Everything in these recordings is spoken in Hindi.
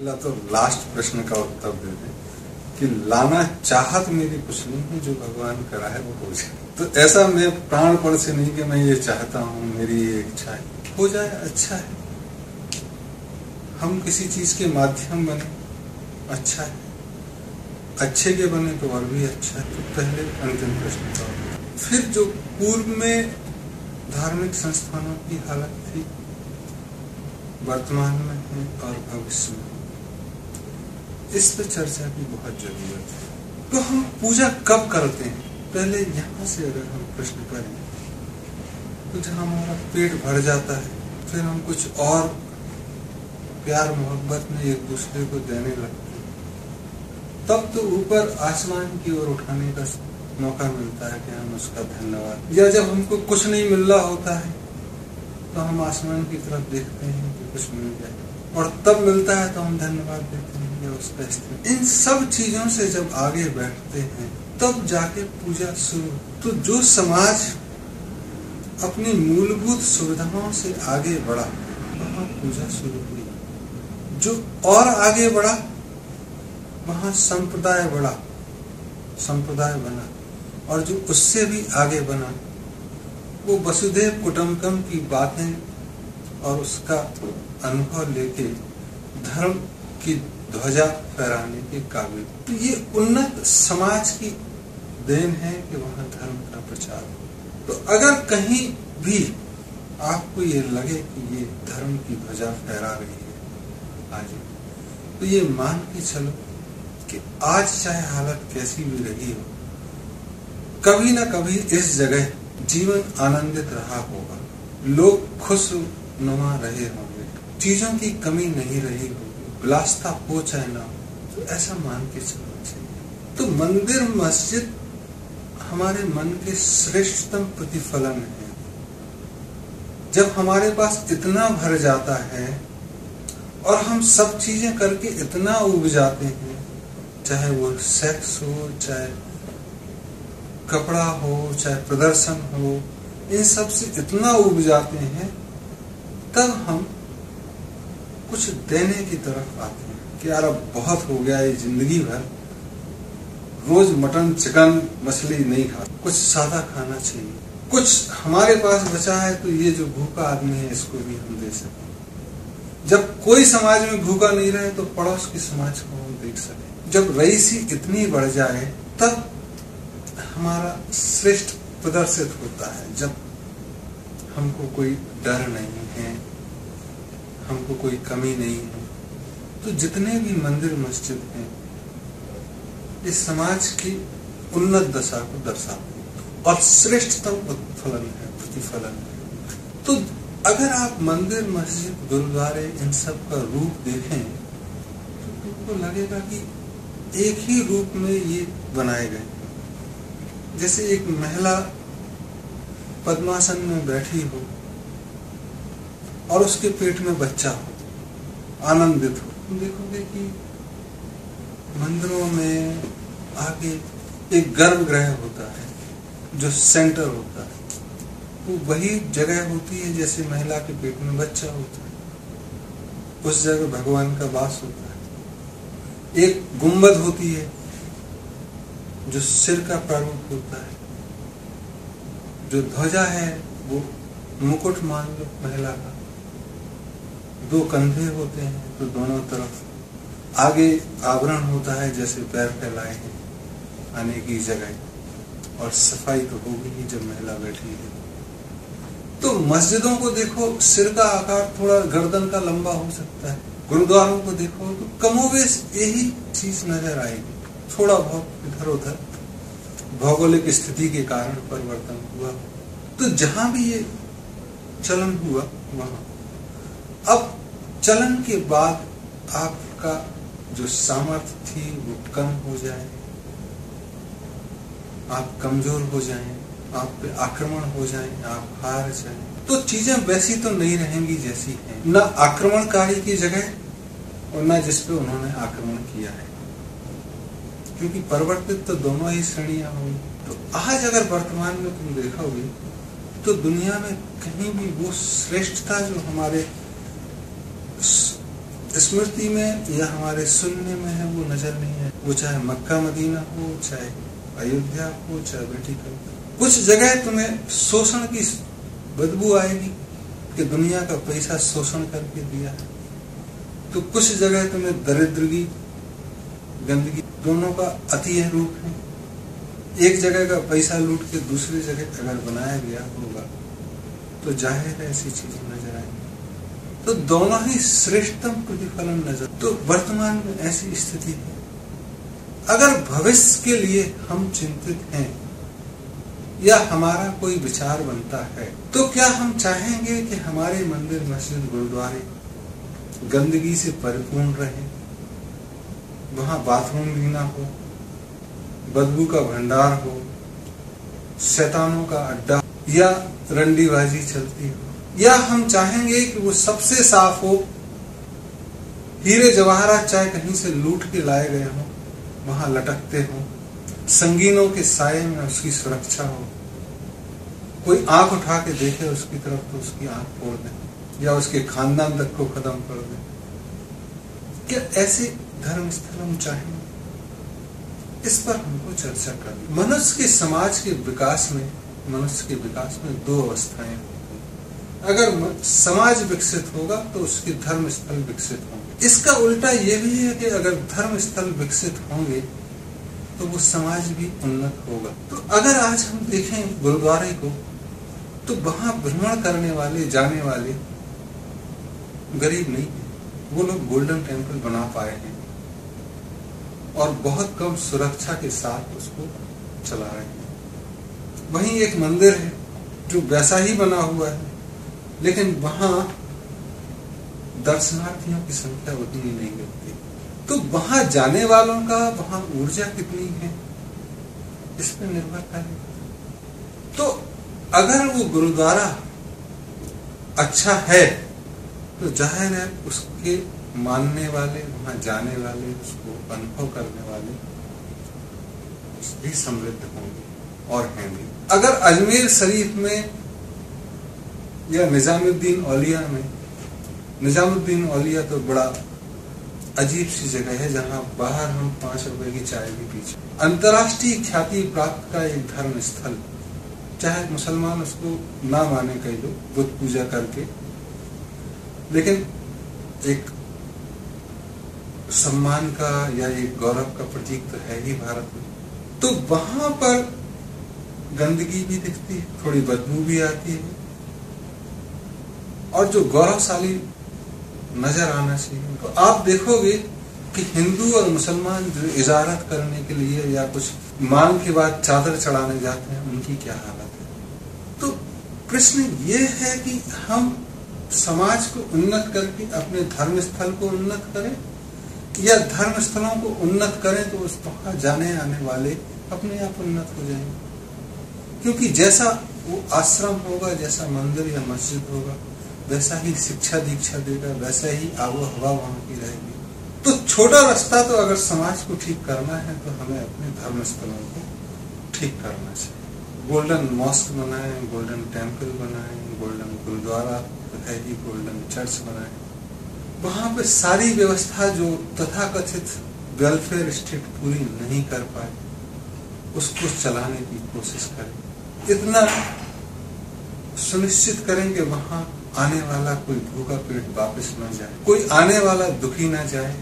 पहला तो लास्ट प्रश्न का उत्तर दे दें कि लाना चाहत मेरी कुछ नहीं है, जो भगवान करा है वो हो जाए। तो ऐसा मैं प्राणपण से नहीं कि मैं ये चाहता हूँ, मेरी ये इच्छा है, हो जाए अच्छा है। हम किसी चीज के माध्यम बने अच्छा है, अच्छे के बने तो और भी अच्छा है। तो पहले अंतिम प्रश्न का फिर जो पूर्व में धार्मिक संस्थानों की हालत थी, वर्तमान में है और भविष्य में, इस पे चर्चा की बहुत जरूरत है। तो हम पूजा कब करते हैं? पहले यहाँ से अगर हम प्रश्न करें तो जब हमारा पेट भर जाता है, फिर हम कुछ और प्यार मोहब्बत में एक दूसरे को देने लगते हैं, तब तो ऊपर आसमान की ओर उठाने का मौका मिलता है कि हम उसका धन्यवाद। या जब हमको कुछ नहीं मिल रहा होता है तो हम आसमान की तरफ देखते हैं कि कुछ मिल जाए, और तब मिलता है तो हम धन्यवाद देते हैं या उसका इस्तेमाल। इन सब चीजों से जब आगे बैठते हैं तब जाके पूजा शुरू। तो जो समाज अपनी मूलभूत सुविधाओं से आगे बढ़ा वहां पूजा शुरू हुई, जो और आगे बढ़ा वहां संप्रदाय बढ़ा, संप्रदाय बना, और जो उससे भी आगे बना वो वसुधैव कुटुंबकम की बातें और उसका अनुभव लेके धर्म की ध्वजा फहराने के काबिल। तो ये उन्नत समाज की देन है कि वहां धर्म का प्रचार हो। तो अगर कहीं भी आपको ये लगे कि ये धर्म की ध्वजा फहरा रही है आज, तो ये मान के चलो कि आज चाहे हालत कैसी भी रही हो, कभी ना कभी इस जगह जीवन आनंदित रहा होगा, लोग खुश नुमा रहे होंगे, चीजों की कमी नहीं रही होगी, विलासता हो चाहे ना हो, तो ऐसा मान के चलना चाहिए। तो मंदिर मस्जिद हमारे मन के श्रेष्ठतम प्रतिफलन है। जब हमारे पास इतना भर जाता है और हम सब चीजें करके इतना उब जाते हैं, चाहे वो सेक्स हो, चाहे कपड़ा हो, चाहे प्रदर्शन हो, इन सब से इतना उब जाते हैं, तब हम कुछ देने की तरफ आते हैं कि यार अब बहुत हो गया, ये जिंदगी भर रोज मटन चिकन मछली नहीं खा, कुछ सादा खाना चाहिए, कुछ हमारे पास बचा है तो ये जो भूखा आदमी है इसको भी हम दे सकें। जब कोई समाज में भूखा नहीं रहे तो पड़ोस के समाज को हम देख सकें। जब रईसी इतनी बढ़ जाए तब हमारा श्रेष्ठ प्रदर्शित होता है। जब हमको कोई डर नहीं है, हमको कोई कमी नहीं है, तो जितने भी मंदिर मस्जिद हैं इस समाज की उन्नत दशा को दर्शाते हैं और श्रेष्ठतम प्रतिफलन है। तो अगर आप मंदिर मस्जिद गुरुद्वारे इन सब का रूप देखें तो आपको लगेगा कि एक ही रूप में ये बनाए गए। जैसे एक महिला पद्मासन में बैठी हो और उसके पेट में बच्चा हो, आनंदित हो, तुम देखोगे कि मंदिरों में आगे एक गर्भगृह होता है जो सेंटर होता है, वो वही जगह होती है जैसे महिला के पेट में बच्चा होता है, उस जगह भगवान का वास होता है। एक गुंबद होती है जो सिर का प्रारूप होता है, जो ध्वजा है वो मुकुट मान लो महिला का, दो कंधे होते हैं तो दोनों तरफ आगे आवरण होता है जैसे पैर फैलाए हैं आने की जगह, और सफाई तो होगी ही जब महिला बैठी है। तो मस्जिदों को देखो, सिर का आकार थोड़ा गर्दन का लंबा हो सकता है, गुरुद्वारों को देखो तो कमोबेश यही चीज नजर आएगी, थोड़ा बहुत इधर उधर भौगोलिक स्थिति के कारण परिवर्तन हुआ। तो जहां भी ये चलन हुआ वहां, अब चलन के बाद आपका जो सामर्थ्य थी वो कम हो जाए, आप कमजोर हो जाएं, आप पे आक्रमण हो जाएं, आप हार जाएं, तो चीजें वैसी तो नहीं रहेंगी जैसी हैं, न आक्रमणकारी की जगह और न जिस पे उन्होंने आक्रमण किया है, क्योंकि परिवर्तित तो दोनों ही श्रेणियां होंगी। तो आज अगर वर्तमान में तुम देखोगे तो दुनिया में कहीं भी वो श्रेष्ठता जो हमारे स्मृति में या हमारे सुनने में है वो नजर नहीं है। वो चाहे मक्का मदीना हो, चाहे अयोध्या हो, चाहे बेटी का। कुछ जगह तुम्हें शोषण की बदबू आएगी कि दुनिया का पैसा शोषण करके दिया है, तो कुछ जगह तुम्हें दरिद्र की गंदगी, दोनों का अति रूप है। एक जगह का पैसा लूट के दूसरी जगह अगर बनाया गया होगा तो जाहिर है ऐसी चीजें नजर आएंगी। तो दोनों ही श्रेष्ठतम प्रतिफलन नजर। तो वर्तमान में ऐसी स्थिति है। अगर भविष्य के लिए हम चिंतित हैं या हमारा कोई विचार बनता है, तो क्या हम चाहेंगे कि हमारे मंदिर, मस्जिद, गुरुद्वारे गंदगी से परिपूर्ण रहे, वहां बाथरूम भी ना हो, बदबू का भंडार हो, शैतानों का अड्डा या रंडीबाजी चलती हो? या हम चाहेंगे कि वो सबसे साफ हो, हीरे जवाहरात चाहे कहीं से लूट के लाए गए हों, वहां लटकते हों, संगीनों के साये में उसकी सुरक्षा हो, कोई आंख उठा के देखे उसकी तरफ तो उसकी आंख फोड़ दे या उसके खानदान तक को खत्म कर दे? क्या ऐसे धर्म स्थल हम चाहेंगे? इस पर हमको चर्चा करनी। मनुष्य के समाज के विकास में, मनुष्य के विकास में दो अवस्थाएं होती हैं। अगर समाज विकसित होगा तो उसके धर्म स्थल विकसित होंगे। इसका उल्टा ये भी है कि अगर धर्म स्थल विकसित होंगे तो वो समाज भी उन्नत होगा। तो अगर आज हम देखें गुरुद्वारे को, तो वहां भ्रमण करने वाले, जाने वाले गरीब नहीं है। वो लोग गोल्डन टेम्पल बना पाए हैं और बहुत कम सुरक्षा के साथ उसको चला रहे हैं। वहीं एक मंदिर है जो वैसा ही बना हुआ है, लेकिन वहां दर्शनार्थियों की संख्या उतनी नहीं मिलती। तो वहां जाने वालों का वहां ऊर्जा कितनी है, इस पर निर्भर करेगा। तो अगर वो गुरुद्वारा अच्छा है तो जाहिर है उसके मानने वाले, वहां जाने वाले, उसको अनुभव करने वाले भी समृद्ध होंगे और हैं भी। अगर अजमेर शरीफ में या निजामुद्दीन औलिया में, निजामुद्दीन औलिया तो बड़ा अजीब सी जगह है जहां बाहर हम 5 रुपए की चाय भी पी। अंतर्राष्ट्रीय ख्याति प्राप्त का एक धर्म स्थल, चाहे मुसलमान उसको ना माने कई लोग बुत पूजा करके, लेकिन एक सम्मान का या एक गौरव का प्रतीक तो है ही भारत में। तो वहां पर गंदगी भी दिखती है, थोड़ी बदबू भी आती है, और जो गौरवशाली नजर आना चाहिए। तो आप देखोगे कि हिंदू और मुसलमान जो इजारत करने के लिए या कुछ मांग के बाद चादर चढ़ाने जाते हैं, उनकी क्या हालत है। तो प्रश्न ये है कि हम समाज को उन्नत करके अपने धर्म स्थल को उन्नत करें या धर्म स्थलों को उन्नत करें तो उस वहां जाने आने वाले अपने आप उन्नत हो जाएंगे। क्योंकि जैसा वो आश्रम होगा, जैसा मंदिर या मस्जिद होगा, वैसा ही शिक्षा दीक्षा देगा, वैसा ही आबो हवा वहां की रहेगी। तो छोटा रास्ता तो अगर समाज को ठीक करना है तो हमें अपने धर्म स्थलों को ठीक करना चाहिए। गोल्डन मॉस्क बनाएं, गोल्डन टेम्पल बनाएं, गोल्डन गुरुद्वारा है ही, गोल्डन चर्च बनाएं। वहां पे सारी व्यवस्था जो तथाकथित वेलफेयर स्टेट पूरी नहीं कर पाए उसको चलाने की कोशिश करें। इतना सुनिश्चित करें कि वहां आने वाला कोई भूखा पेट वापस न जाए, कोई आने वाला दुखी न जाए,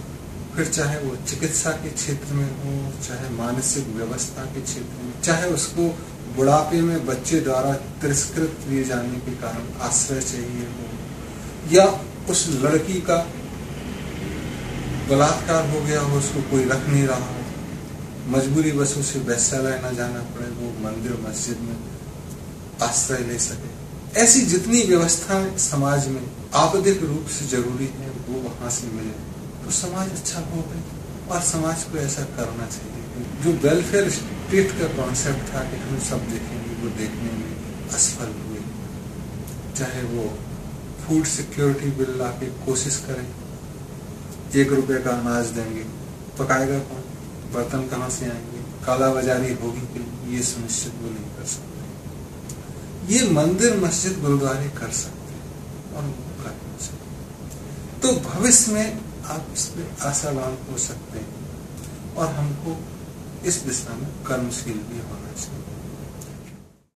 फिर चाहे वो चिकित्सा के क्षेत्र में हो, चाहे मानसिक व्यवस्था के क्षेत्र में, चाहे उसको बुढ़ापे में बच्चे द्वारा तिरस्कृत किए जाने के कारण आश्रय चाहिए हो, या उस लड़की का बलात्कार हो गया हो, उसको कोई रख नहीं रहा हो, मजबूरी बस उसे वैश्यालय न जाना पड़े, वो मंदिर मस्जिद में आश्रय ले सके। ऐसी जितनी व्यवस्थाएं समाज में आवश्यक रूप से जरूरी है वो वहां से मिले तो समाज अच्छा होगा। और समाज को ऐसा करना चाहिए। जो वेलफेयर स्टेट का कॉन्सेप्ट था कि हम सब देखेंगे, वो देखने में असफल हुए। चाहे वो फूड सिक्योरिटी बिल ला के कोशिश करें, 1 रुपए का अनाज देंगे, पकाएगा कौन, बर्तन कहाँ से आएंगे, काला बाजारी होगी कि ये सुनिश्चित वो नहीं कर सकते। ये मंदिर मस्जिद गुरुद्वारे कर सकते हैं और करना चाहिए। तो भविष्य में आप इस पे आशावान हो सकते हैं और हमको इस दिशा में कर्मशील भी होना चाहिए।